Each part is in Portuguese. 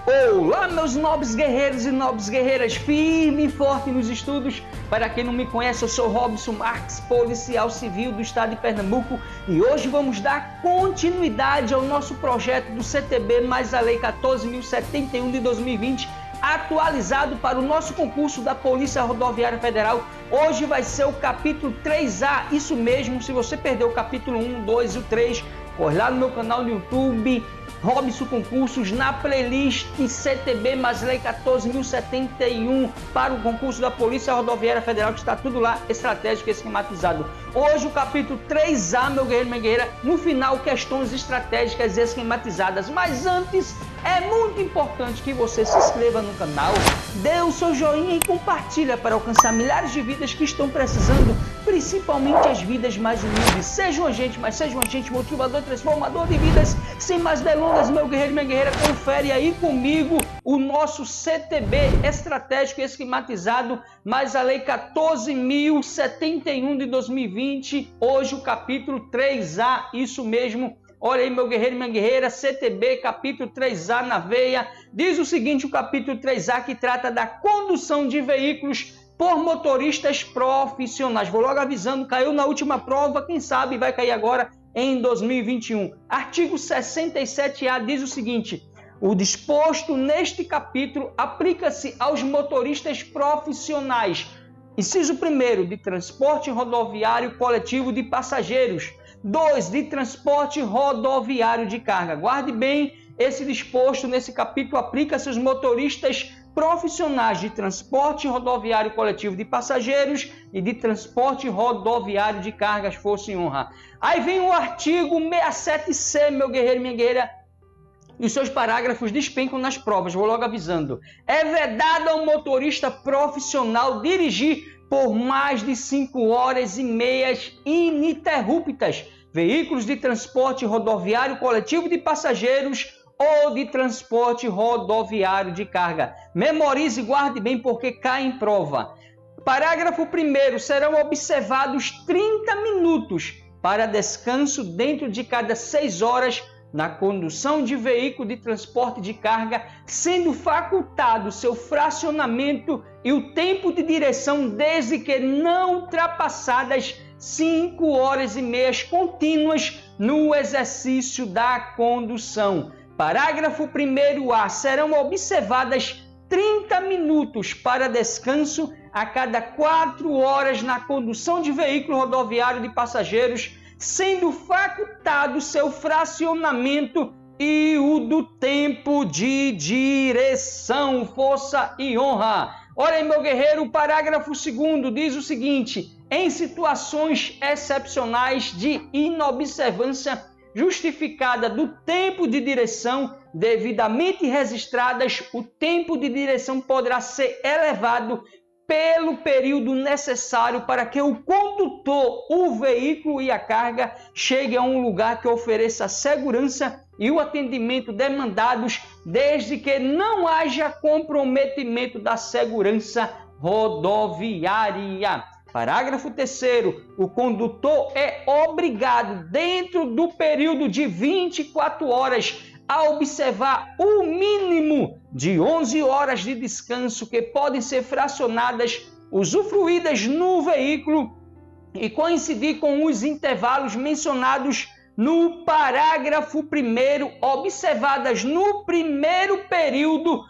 Olá, meus nobres guerreiros e nobres guerreiras, firme e forte nos estudos. Para quem não me conhece, eu sou Robson Marques, policial civil do estado de Pernambuco, e hoje vamos dar continuidade ao nosso projeto do CTB mais a Lei 14.071 de 2020, atualizado para o nosso concurso da Polícia Rodoviária Federal. Hoje vai ser o capítulo 3A, isso mesmo. Se você perdeu o capítulo 1, 2 e o 3, corre lá no meu canal no YouTube, Robson Concursos, na playlist CTB mais Lei 14.071 para o concurso da Polícia Rodoviária Federal, que está tudo lá estratégico e esquematizado. Hoje o capítulo 3A, meu guerreiro e minha guerreira, no final questões estratégicas esquematizadas. Mas antes, é muito importante que você se inscreva no canal, dê o seu joinha e compartilha para alcançar milhares de vidas que estão precisando, principalmente as vidas mais humildes. Seja um agente, mas seja um agente motivador, transformador de vidas. Sem mais delongas, meu guerreiro e minha guerreira, confere aí comigo o nosso CTB estratégico e esquematizado, mais a Lei 14.071 de 2020. Hoje o capítulo 3A, isso mesmo. Olha aí, meu guerreiro e minha guerreira, CTB, capítulo 3A na veia. Diz o seguinte, o capítulo 3A, que trata da condução de veículos por motoristas profissionais. Vou logo avisando, caiu na última prova, quem sabe vai cair agora em 2021. Artigo 67A diz o seguinte: o disposto neste capítulo aplica-se aos motoristas profissionais. Inciso 1º, de transporte rodoviário coletivo de passageiros. 2, de transporte rodoviário de carga. Guarde bem, esse disposto nesse capítulo aplica-se aos motoristas profissionais de transporte rodoviário coletivo de passageiros e de transporte rodoviário de cargas, força e honra. Aí vem o artigo 67C, meu guerreiro e minha guerreira, e os seus parágrafos despencam nas provas, vou logo avisando. É vedado ao motorista profissional dirigir por mais de 5 horas e meias ininterruptas veículos de transporte rodoviário coletivo de passageiros ou de transporte rodoviário de carga. Memorize e guarde bem porque cai em prova. Parágrafo 1º, serão observados 30 minutos para descanso dentro de cada 6 horas na condução de veículo de transporte de carga, sendo facultado seu fracionamento e o tempo de direção desde que não ultrapassadas 5 horas e meias contínuas no exercício da condução. Parágrafo 1º A. Serão observadas 30 minutos para descanso a cada 4 horas na condução de veículo rodoviário de passageiros, sendo facultado seu fracionamento e o do tempo de direção, força e honra. Olha aí, meu guerreiro, o parágrafo 2º diz o seguinte: em situações excepcionais de inobservância justificada do tempo de direção devidamente registradas, o tempo de direção poderá ser elevado pelo período necessário para que o condutor, o veículo e a carga cheguem a um lugar que ofereça segurança e o atendimento demandados, desde que não haja comprometimento da segurança rodoviária. Parágrafo 3º, o condutor é obrigado, dentro do período de 24 horas, a observar o mínimo de 11 horas de descanso que podem ser fracionadas, usufruídas no veículo e coincidir com os intervalos mencionados no parágrafo 1º, observadas no primeiro período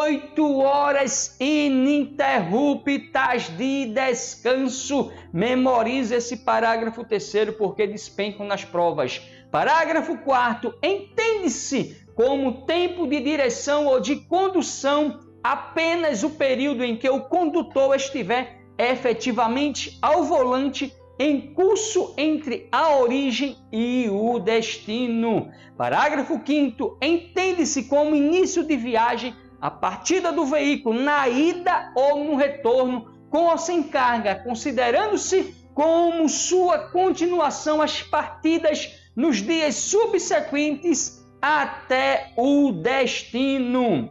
8 horas ininterruptas de descanso. Memorize esse parágrafo 3º porque despencam nas provas. Parágrafo 4º, entende-se como tempo de direção ou de condução apenas o período em que o condutor estiver efetivamente ao volante em curso entre a origem e o destino. Parágrafo 5º, entende-se como início de viagem a partida do veículo na ida ou no retorno, com ou sem carga, considerando-se como sua continuação as partidas nos dias subsequentes até o destino.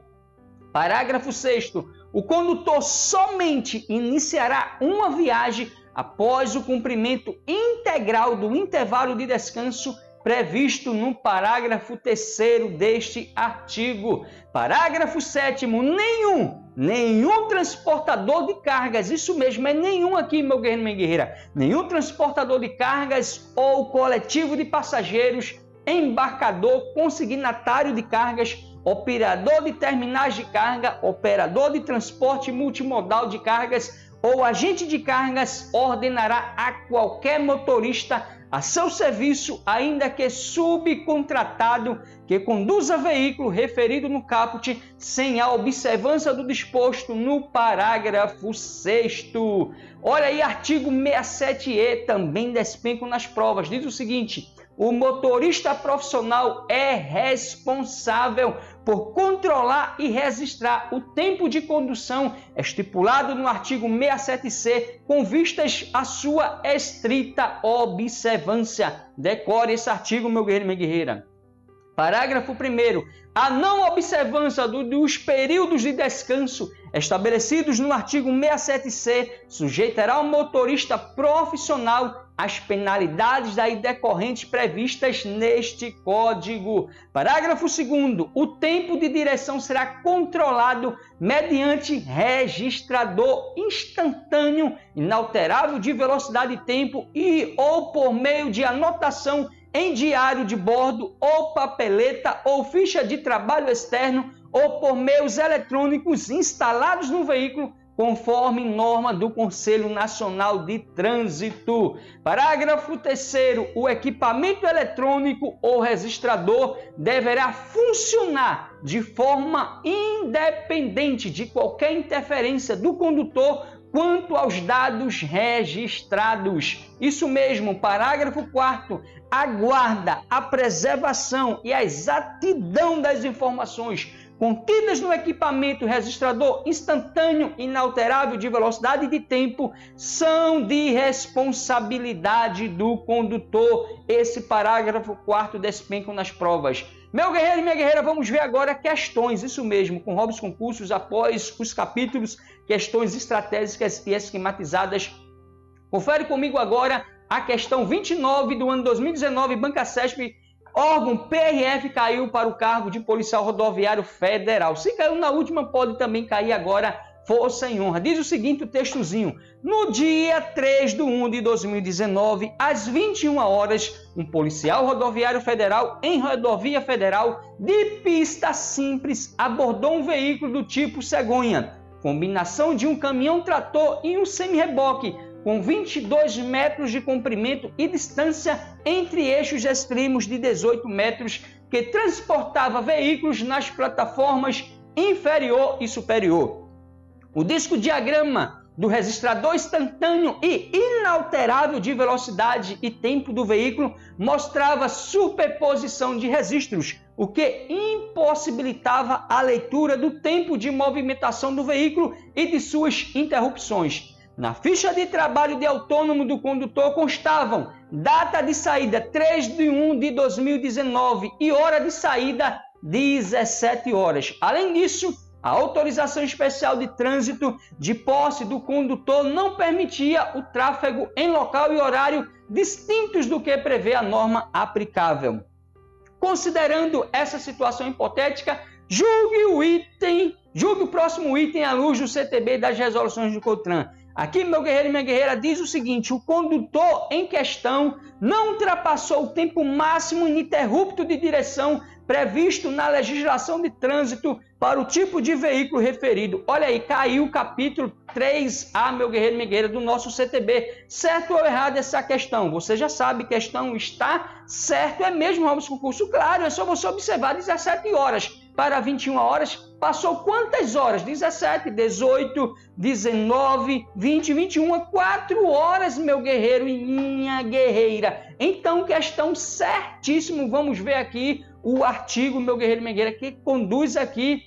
Parágrafo 6º. O condutor somente iniciará uma viagem após o cumprimento integral do intervalo de descanso previsto no parágrafo 3º deste artigo. Parágrafo 7º, nenhum transportador de cargas, isso mesmo, é nenhum aqui, meu guerreiro e minha guerreira, nenhum transportador de cargas ou coletivo de passageiros, embarcador, consignatário de cargas, operador de terminais de carga, operador de transporte multimodal de cargas ou agente de cargas ordenará a qualquer motorista a seu serviço, ainda que subcontratado, que conduza veículo referido no caput sem a observância do disposto no parágrafo 6º. Olha aí, artigo 67E, também despenco nas provas, diz o seguinte: o motorista profissional é responsável por controlar e registrar o tempo de condução estipulado no artigo 67C, com vistas à sua estrita observância. Decore esse artigo, meu guerreiro e minha guerreira. Parágrafo 1º. A não observância dos períodos de descanso estabelecidos no artigo 67C sujeitará o motorista profissional às penalidades daí decorrentes previstas neste Código. Parágrafo 2º. O tempo de direção será controlado mediante registrador instantâneo, inalterável de velocidade e tempo e ou por meio de anotação em diário de bordo ou papeleta ou ficha de trabalho externo ou por meios eletrônicos instalados no veículo, conforme norma do Conselho Nacional de Trânsito. Parágrafo 3º. O equipamento eletrônico ou registrador deverá funcionar de forma independente de qualquer interferência do condutor quanto aos dados registrados. Isso mesmo, parágrafo 4º. A guarda, a preservação e a exatidão das informações contidas no equipamento registrador instantâneo inalterável de velocidade e de tempo são de responsabilidade do condutor. Esse parágrafo 4º despenco nas provas. Meu guerreiro e minha guerreira, vamos ver agora questões, isso mesmo, com Robson Concursos, após os capítulos, questões estratégicas e esquematizadas. Confere comigo agora a questão 29 do ano 2019, Banca CESP, órgão PRF caiu para o cargo de policial rodoviário federal. Se caiu na última, pode também cair agora, força e honra. Diz o seguinte, o textozinho: no dia 3/1 de 2019, às 21 horas, um policial rodoviário federal em rodovia federal de pista simples abordou um veículo do tipo cegonha, combinação de um caminhão-trator e um semi-reboque, com 22 metros de comprimento e distância entre eixos extremos de 18 metros, que transportava veículos nas plataformas inferior e superior. O disco-diagrama do registrador instantâneo e inalterável de velocidade e tempo do veículo mostrava superposição de registros, o que impossibilitava a leitura do tempo de movimentação do veículo e de suas interrupções. Na ficha de trabalho de autônomo do condutor constavam data de saída 3/1 de 2019 e hora de saída 17 horas. Além disso, a autorização especial de trânsito de posse do condutor não permitia o tráfego em local e horário distintos do que prevê a norma aplicável. Considerando essa situação hipotética, julgue o próximo item à luz do CTB e das resoluções do COTRAN. Aqui, meu guerreiro e minha guerreira, diz o seguinte: o condutor em questão não ultrapassou o tempo máximo ininterrupto de direção previsto na legislação de trânsito para o tipo de veículo referido. Olha aí, caiu o capítulo 3A, meu guerreiro e minha guerreira, do nosso CTB. Certo ou errado essa questão? Você já sabe, questão está certo, é mesmo, Robson Concurso? Claro, é só você observar, 17 horas para 21 horas, passou quantas horas? 17, 18, 19, 20, 21, 4 horas, meu guerreiro e minha guerreira. Então, questão certíssimo, vamos ver aqui o artigo, meu guerreiro e minha guerreira, que conduz aqui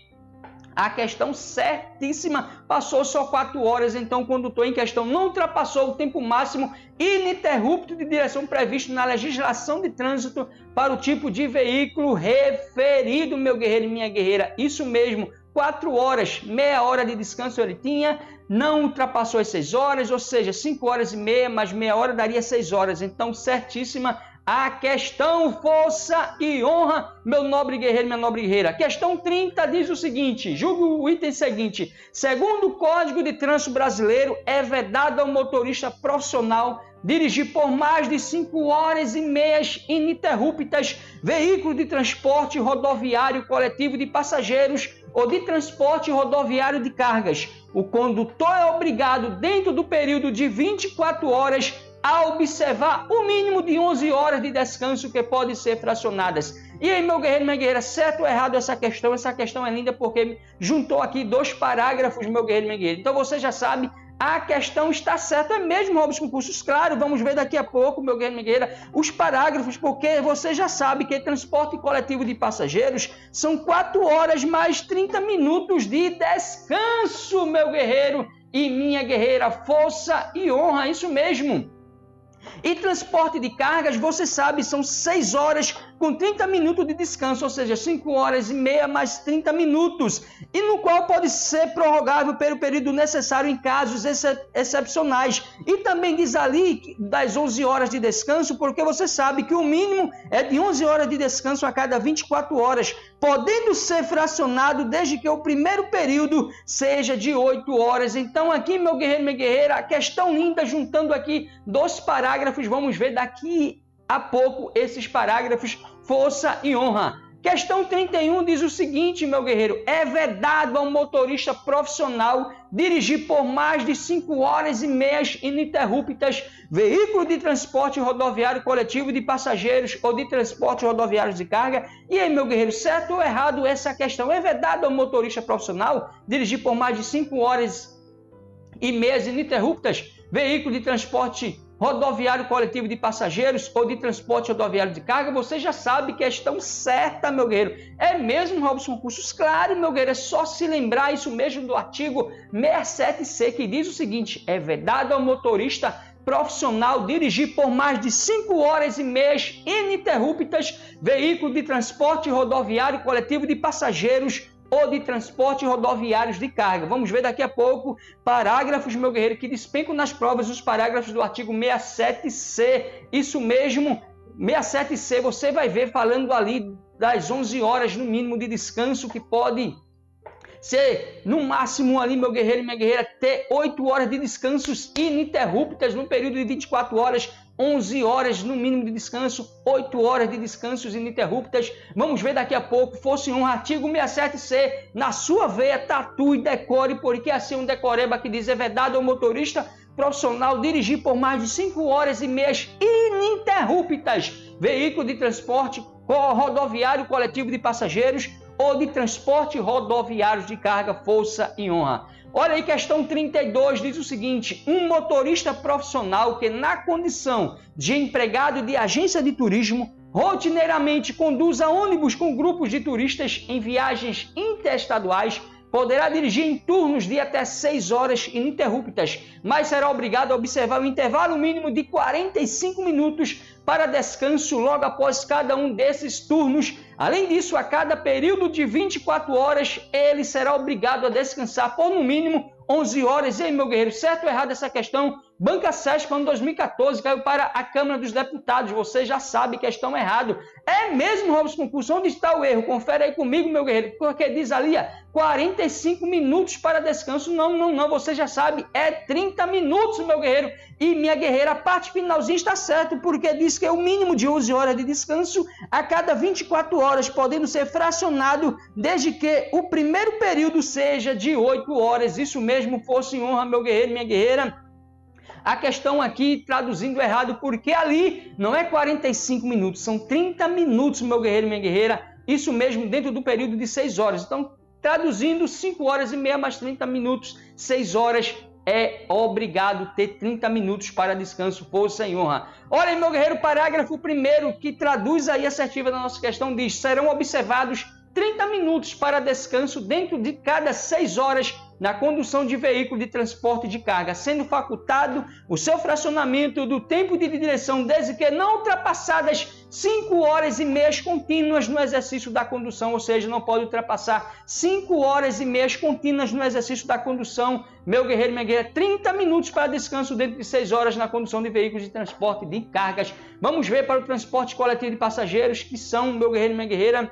a questão certíssima. Passou só 4 horas, então o condutor em questão não ultrapassou o tempo máximo ininterrupto de direção previsto na legislação de trânsito para o tipo de veículo referido, meu guerreiro e minha guerreira. Isso mesmo, 4 horas, meia hora de descanso ele tinha, não ultrapassou as 6 horas, ou seja, 5 horas e meia, mais meia hora daria 6 horas. Então, certíssima a questão força e honra, meu nobre guerreiro, minha nobre guerreira. Questão 30 diz o seguinte, julgue o item seguinte. Segundo o Código de Trânsito Brasileiro, é vedado ao motorista profissional dirigir por mais de 5 horas e meias ininterruptas veículo de transporte rodoviário coletivo de passageiros ou de transporte rodoviário de cargas. O condutor é obrigado, dentro do período de 24 horas, a observar o mínimo de 11 horas de descanso que podem ser fracionadas. E aí, meu guerreiro, minha guerreira, certo ou errado essa questão? Essa questão é linda porque juntou aqui 2 parágrafos, meu guerreiro, minha guerreira. Então você já sabe, a questão está certa, é mesmo, Robson Concursos. Claro, vamos ver daqui a pouco, meu guerreiro, minha guerreira, os parágrafos, porque você já sabe que transporte coletivo de passageiros são 4 horas mais 30 minutos de descanso, meu guerreiro e minha guerreira, força e honra, isso mesmo. E transporte de cargas, você sabe, são 6 horas com 30 minutos de descanso, ou seja, 5 horas e meia mais 30 minutos, e no qual pode ser prorrogável pelo período necessário em casos excepcionais. E também diz ali das 11 horas de descanso, porque você sabe que o mínimo é de 11 horas de descanso a cada 24 horas, podendo ser fracionado desde que o primeiro período seja de 8 horas. Então aqui, meu guerreiro, minha guerreira, a questão linda, juntando aqui 2 parágrafos, vamos ver daqui a pouco esses parágrafos, força e honra. Questão 31 diz o seguinte, meu guerreiro, é vedado ao motorista profissional dirigir por mais de 5 horas e meias ininterruptas veículo de transporte rodoviário coletivo de passageiros ou de transporte rodoviário de carga. E aí, meu guerreiro, certo ou errado essa questão? É vedado ao motorista profissional dirigir por mais de 5 horas e meias ininterruptas veículo de transporte rodoviário coletivo de passageiros ou de transporte rodoviário de carga? Você já sabe, questão certa, meu guerreiro. É mesmo, Robson Concursos? Claro, meu guerreiro, é só se lembrar isso mesmo do artigo 67C, que diz o seguinte, é vedado ao motorista profissional dirigir por mais de 5 horas e meias ininterruptas veículo de transporte rodoviário coletivo de passageiros ou de transporte rodoviários de carga. Vamos ver daqui a pouco parágrafos, meu guerreiro, que despencam nas provas os parágrafos do artigo 67C. Isso mesmo, 67C, você vai ver falando ali das 11 horas no mínimo de descanso, que pode ser no máximo ali, meu guerreiro e minha guerreira, ter 8 horas de descansos ininterruptas no período de 24 horas, 11 horas no mínimo de descanso, 8 horas de descansos ininterruptas. Vamos ver daqui a pouco, fosse um artigo 67C, na sua veia, tatue e decore, porque assim um decoreba que diz, é vedado ao motorista profissional dirigir por mais de 5 horas e meias ininterruptas veículo de transporte rodoviário coletivo de passageiros ou de transporte rodoviário de carga, força e honra. Olha aí, questão 32 diz o seguinte, um motorista profissional que na condição de empregado de agência de turismo rotineiramente conduza ônibus com grupos de turistas em viagens interestaduais poderá dirigir em turnos de até 6 horas ininterruptas, mas será obrigado a observar um intervalo mínimo de 45 minutos para descanso logo após cada um desses turnos. Além disso, a cada período de 24 horas, ele será obrigado a descansar por no mínimo 11 horas. E aí, meu guerreiro, certo ou errado essa questão? Banca SESC, ano 2014, caiu para a Câmara dos Deputados. Você já sabe que estão errado. É mesmo, Robson Concursos? Onde está o erro? Confere aí comigo, meu guerreiro, porque diz ali, 45 minutos para descanso. Não, você já sabe, é 30 minutos, meu guerreiro. E minha guerreira, a parte finalzinha está certo, porque diz que é o mínimo de 11 horas de descanso a cada 24 horas, podendo ser fracionado desde que o primeiro período seja de 8 horas. Isso mesmo, fosse em honra, meu guerreiro, minha guerreira. A questão aqui, traduzindo errado, porque ali não é 45 minutos, são 30 minutos, meu guerreiro e minha guerreira. Isso mesmo, dentro do período de 6 horas. Então, traduzindo, 5 horas e meia mais 30 minutos, 6 horas é obrigado ter 30 minutos para descanso, força e honra. Olha aí, meu guerreiro, parágrafo 1º, que traduz aí a assertiva da nossa questão, diz, serão observados 30 minutos para descanso dentro de cada 6 horas na condução de veículo de transporte de carga, sendo facultado o seu fracionamento do tempo de direção, desde que não ultrapassadas 5 horas e meia contínuas no exercício da condução, ou seja, não pode ultrapassar 5 horas e meia contínuas no exercício da condução. Meu guerreiro e minha guerreira, 30 minutos para descanso dentro de 6 horas na condução de veículos de transporte de cargas. Vamos ver para o transporte coletivo de passageiros, que são, meu guerreiro e minha guerreira,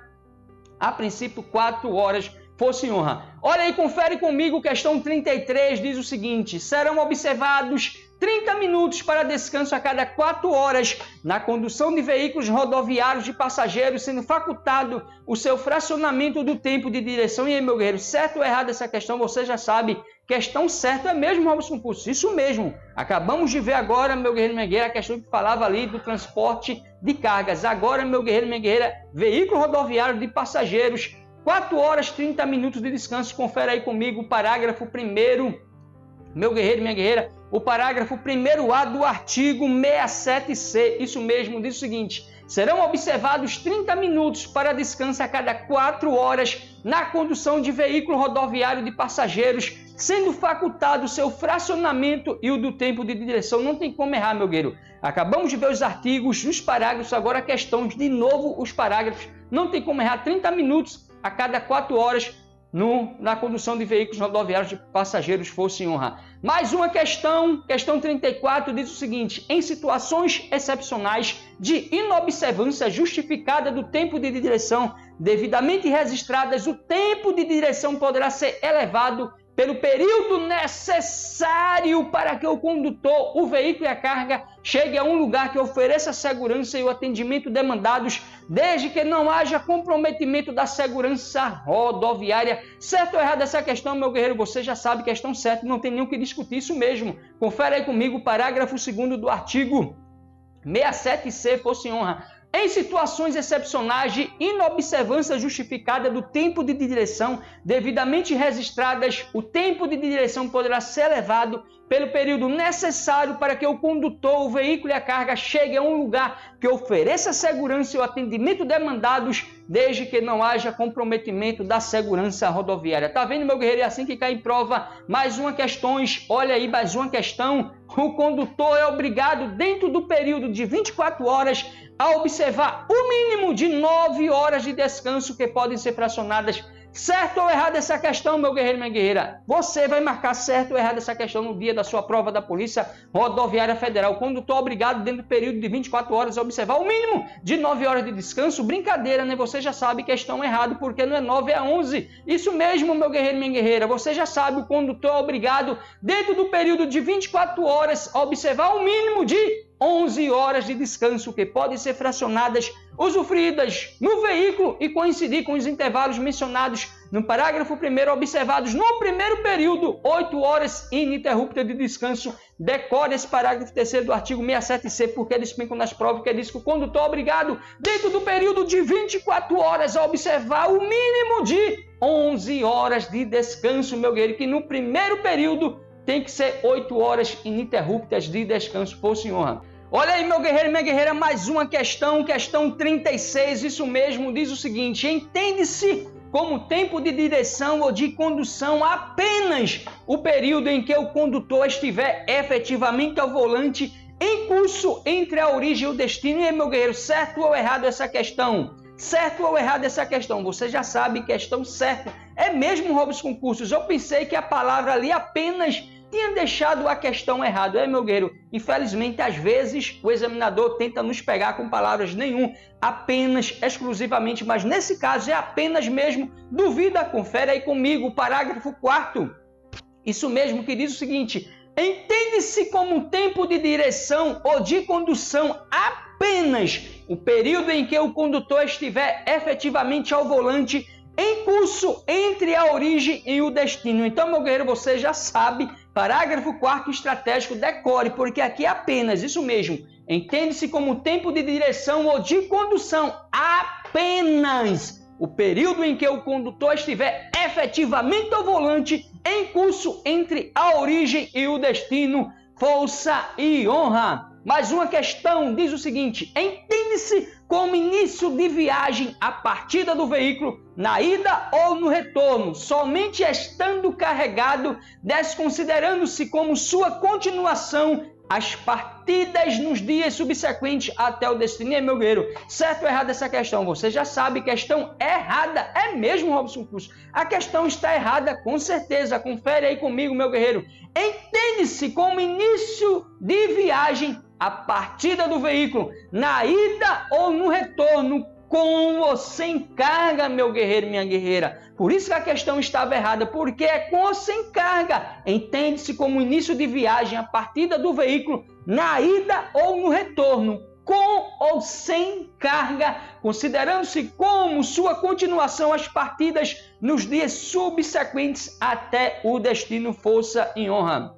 a princípio 4 horas, fosse honra. Olha aí, confere comigo, questão 33 diz o seguinte: serão observados 30 minutos para descanso a cada 4 horas na condução de veículos rodoviários de passageiros, sendo facultado o seu fracionamento do tempo de direção. E aí, meu guerreiro, certo ou errado essa questão? Você já sabe. Questão certa é mesmo, Robson Curso. Isso mesmo. Acabamos de ver agora, meu guerreiro e minha guerreira, a questão que falava ali do transporte de cargas. Agora, meu guerreiro e minha guerreira, veículo rodoviário de passageiros, 4 horas, 30 minutos de descanso. Confere aí comigo o parágrafo 1º, meu guerreiro e minha guerreira, o parágrafo 1º A do artigo 67C. Isso mesmo, diz o seguinte: serão observados 30 minutos para descanso a cada 4 horas na condução de veículo rodoviário de passageiros, sendo facultado o seu fracionamento e o do tempo de direção. Não tem como errar, meu guerreiro. Acabamos de ver os artigos, os parágrafos, agora a questão, de novo os parágrafos. Não tem como errar, 30 minutos a cada 4 horas na condução de veículos rodoviários de passageiros, fosse honra. Mais uma questão, questão 34, diz o seguinte: em situações excepcionais de inobservância justificada do tempo de direção devidamente registradas, o tempo de direção poderá ser elevado pelo período necessário para que o condutor, o veículo e a carga chegue a um lugar que ofereça a segurança e o atendimento demandados, desde que não haja comprometimento da segurança rodoviária. Certo ou errado essa questão, meu guerreiro? Você já sabe, questão certa, não tem nem o que discutir, isso mesmo. Confere aí comigo o parágrafo 2º do artigo 67C, fosse honra. Em situações excepcionais de inobservância justificada do tempo de direção devidamente registradas, o tempo de direção poderá ser elevado pelo período necessário para que o condutor, o veículo e a carga cheguem a um lugar que ofereça segurança e o atendimento demandados, desde que não haja comprometimento da segurança rodoviária. Tá vendo, meu guerreiro? É assim que cai em prova. Mais uma questão, olha aí, mais uma questão. O condutor é obrigado, dentro do período de 24 horas, a observar o mínimo de 9 horas de descanso, que podem ser fracionadas. Certo ou errado essa questão, meu guerreiro e minha guerreira? Você vai marcar certo ou errado essa questão no dia da sua prova da Polícia Rodoviária Federal. O condutor é obrigado, dentro do período de 24 horas, a observar o mínimo de 9 horas de descanso. Brincadeira, né? Você já sabe, questão errada, porque não é 9, é 11. Isso mesmo, meu guerreiro e minha guerreira. Você já sabe, o condutor é obrigado, dentro do período de 24 horas, a observar o mínimo de 11 horas de descanso, que podem ser fracionadas, usufruídas no veículo e coincidir com os intervalos mencionados no parágrafo 1º, observados no primeiro período, 8 horas ininterruptas de descanso. Decore esse parágrafo 3º do artigo 67C, porque eles explicam nas provas, que diz que o condutor é obrigado, dentro do período de 24 horas, a observar o mínimo de 11 horas de descanso, meu guerreiro, que no primeiro período tem que ser 8 horas ininterruptas de descanso, por senhor. Olha aí, meu guerreiro e minha guerreira, mais uma questão, questão 36, isso mesmo, diz o seguinte: entende-se como tempo de direção ou de condução apenas o período em que o condutor estiver efetivamente ao volante em curso entre a origem e o destino. E aí, meu guerreiro, certo ou errado essa questão? Certo ou errado essa questão? Você já sabe, questão certa. É mesmo, Robson Cursos? Eu pensei que a palavra ali apenas tinha deixado a questão errada. É, meu guerreiro, infelizmente, às vezes, o examinador tenta nos pegar com palavras nenhum, apenas, exclusivamente, mas nesse caso é apenas mesmo. Duvida? Confere aí comigo o parágrafo 4º. Isso mesmo, que diz o seguinte: entende-se como tempo de direção ou de condução apenas o período em que o condutor estiver efetivamente ao volante em curso entre a origem e o destino. Então, meu guerreiro, você já sabe, parágrafo 4º estratégico, decore, porque aqui é apenas, isso mesmo, entende-se como tempo de direção ou de condução apenas o período em que o condutor estiver efetivamente ao volante em curso entre a origem e o destino, força e honra. Mais uma questão diz o seguinte: entende-se como início de viagem a partida do veículo na ida ou no retorno, somente estando carregado, desconsiderando-se como sua continuação as partidas nos dias subsequentes até o destino. E aí, meu guerreiro, certo ou errado essa questão? Você já sabe, questão errada. É mesmo, Robson Curso? A questão está errada, com certeza. Confere aí comigo, meu guerreiro. Entende-se como início de viagem a partida do veículo, na ida ou no retorno, com ou sem carga, meu guerreiro, minha guerreira. Por isso que a questão estava errada, porque é com ou sem carga. Entende-se como início de viagem a partida do veículo, na ida ou no retorno, com ou sem carga, considerando-se como sua continuação as partidas nos dias subsequentes até o destino. Força e honra.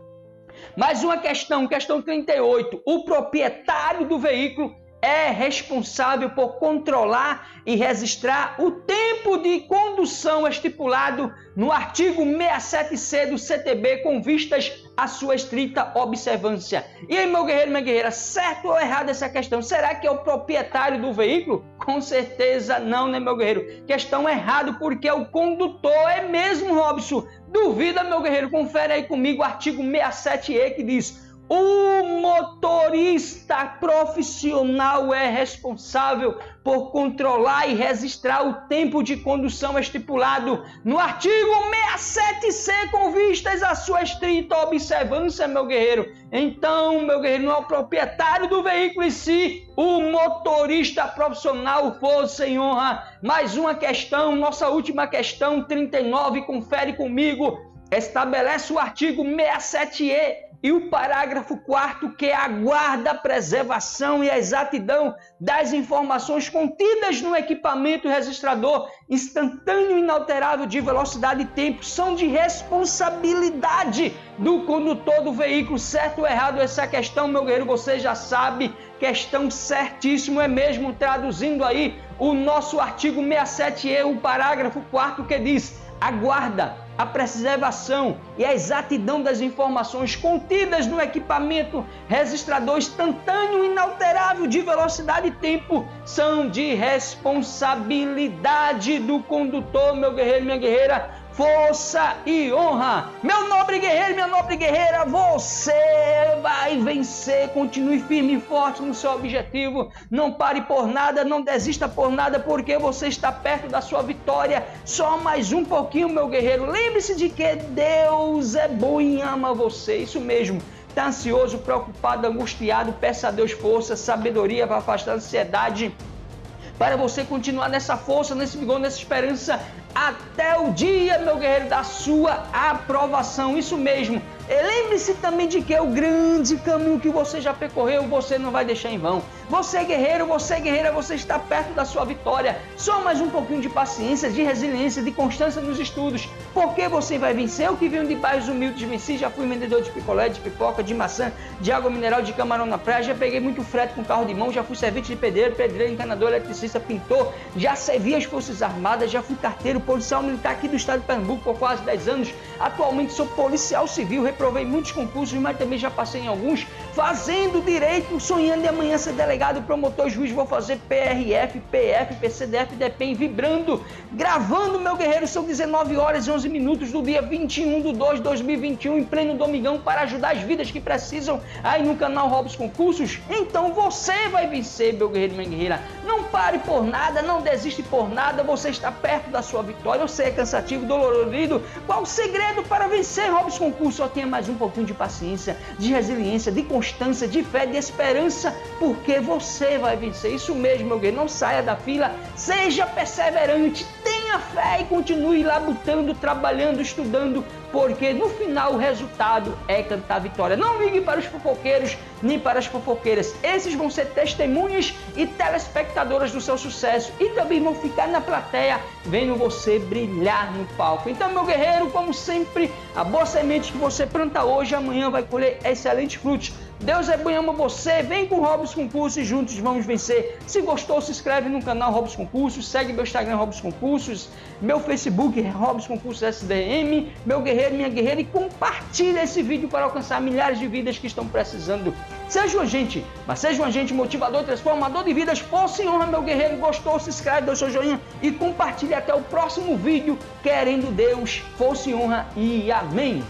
Mais uma questão 38. O proprietário do veículo é responsável por controlar e registrar o tempo de condução estipulado no artigo 67C do CTB com vistas à sua estrita observância. E aí, meu guerreiro, minha guerreira, certo ou errado essa questão? Será que é o proprietário do veículo? Com certeza não, né, meu guerreiro? Questão errada, porque é o condutor. É mesmo, Robson? Duvida, meu guerreiro? Confere aí comigo o artigo 67E que diz: o motorista profissional é responsável por controlar e registrar o tempo de condução estipulado no artigo 67C com vistas à sua estrita observância, meu guerreiro. Então, meu guerreiro, não é o proprietário do veículo em si, o motorista profissional. Força e honra. Mais uma questão, nossa última questão, 39, confere comigo. Estabelece o artigo 67E e o parágrafo 4º, que é a guarda, a preservação e a exatidão das informações contidas no equipamento registrador instantâneo inalterável de velocidade e tempo são de responsabilidade do condutor do veículo. Certo ou errado essa questão, meu guerreiro? Você já sabe, questão certíssimo, é mesmo. Traduzindo aí o nosso artigo 67E, o parágrafo 4º, que diz: a guarda, a preservação e a exatidão das informações contidas no equipamento registrador instantâneo inalterável de velocidade e tempo são de responsabilidade do condutor, meu guerreiro, minha guerreira. Força e honra. Meu nobre guerreiro, minha nobre guerreira, você vai vencer. Continue firme e forte no seu objetivo. Não pare por nada, não desista por nada, porque você está perto da sua vitória. Só mais um pouquinho, meu guerreiro. Lembre-se de que Deus é bom e ama você. Isso mesmo. Está ansioso, preocupado, angustiado? Peça a Deus força, sabedoria para afastar a ansiedade, para você continuar nessa força, nesse vigor, nessa esperança, até o dia, meu guerreiro, da sua aprovação. Isso mesmo. Lembre-se também de que o grande caminho que você já percorreu, você não vai deixar em vão. Você, guerreiro, você, guerreira, você está perto da sua vitória. Só mais um pouquinho de paciência, de resiliência, de constância nos estudos, porque você vai vencer. Eu que venho de bairros humildes, venci, já fui vendedor de picolé, de pipoca, de maçã, de água mineral, de camarão na praia, já peguei muito frete com carro de mão, já fui servente de pedreiro, encanador, eletricista, pintor, já servi as Forças Armadas, já fui carteiro, policial militar aqui do estado de Pernambuco por quase 10 anos. Atualmente sou policial civil, reprovei muitos concursos, mas também já passei em alguns, fazendo direito, sonhando em amanhã ser delegado, promotor, juiz. Vou fazer PRF, PF, PCDF, DPEM, vibrando, gravando, meu guerreiro. São 19 horas e 11 minutos do dia 21/2/2021, em pleno domingão, para ajudar as vidas que precisam aí no canal Robson Concursos. Então você vai vencer, meu guerreiro e minha guerreira. Não pare por nada, não desiste por nada, você está perto da sua vitória. Eu sei, é cansativo, dolorido. Qual o segredo para vencer, Robson Concursos? Só tenha mais um pouquinho de paciência, de resiliência, de constância, de fé, de esperança, porque você vai vencer. Isso mesmo, meu guerreiro. Não saia da fila, seja perseverante, tenha fé e continue lá lutando, trabalhando, estudando, porque no final o resultado é cantar vitória. Não ligue para os fofoqueiros nem para as fofoqueiras. Esses vão ser testemunhas e telespectadoras do seu sucesso e também vão ficar na plateia vendo você brilhar no palco. Então, meu guerreiro, como sempre, a boa semente que você planta hoje, amanhã vai colher excelentes frutos. Deus é bom e ama você. Vem com o Robson Concursos e juntos vamos vencer. Se gostou, se inscreve no canal Robson Concursos, segue meu Instagram Robson Concursos, meu Facebook Robson Concursos SDM, meu guerreiro, minha guerreira, e compartilha esse vídeo para alcançar milhares de vidas que estão precisando. Seja um agente, mas seja um agente motivador, transformador de vidas. Força e honra, meu guerreiro. Gostou? Se inscreve, dê o seu joinha e compartilhe. Até o próximo vídeo. Querendo Deus, força e honra e amém.